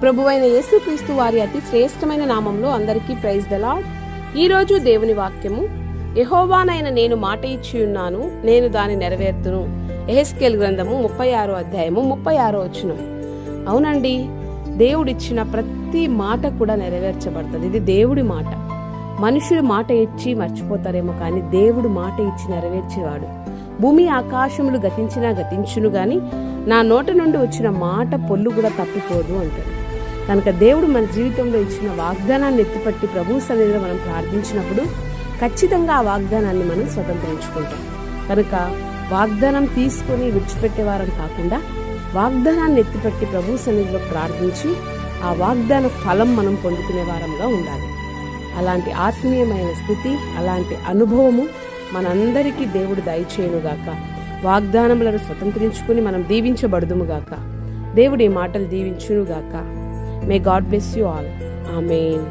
ప్రభువైన యేసుక్రీస్తు వారి అతి శ్రేష్టమైన నామంలో అందరికీ ప్రైజ్ ద లార్డ్. ఈరోజు దేవుని వాక్యము, యెహోవానైన నేను మాట ఇచ్చి ఉన్నాను, నేను దాన్ని నెరవేర్తును. యెహెజ్కేలు గ్రంథము 36వ అధ్యాయము 36వ వచనం. అవునండి, దేవుడిచ్చిన ప్రతి మాట కూడా నెరవేర్చబడుతుంది. ఇది దేవుడి మాట. మనుషులు మాట ఇచ్చి మర్చిపోతారేమో, కానీ దేవుడు మాట ఇచ్చి నెరవేర్చేవాడు. భూమి ఆకాశములు గతించినా గతించును గాని నా నోట నుండి వచ్చిన మాట పొల్లు కూడా తప్పిపోదు అంటాడు. కనుక దేవుడు మన జీవితంలో ఇచ్చిన వాగ్దానాన్ని ఎత్తిపట్టి ప్రభు సన్నిధిలో మనం ప్రార్థించినప్పుడు ఖచ్చితంగా ఆ వాగ్దానాన్ని మనం స్వతంత్రించుకుంటాం. కనుక వాగ్దానం తీసుకొని విడిచిపెట్టే వారం కాకుండా వాగ్దానాన్ని ఎత్తిపట్టి ప్రభు సన్నిధిలో ప్రార్థించి ఆ వాగ్దాన ఫలం మనం పొందుకునే వారంగా ఉండాలి. అలాంటి ఆత్మీయమైన స్థితి, అలాంటి అనుభవము మనందరికీ దేవుడు దయచేయునుగాక. వాగ్దానములను స్వతంత్రించుకుని మనం దీవించబడుదుముగాక. దేవుడి మాటలు దీవించునుగాక. May God bless you all. Amen.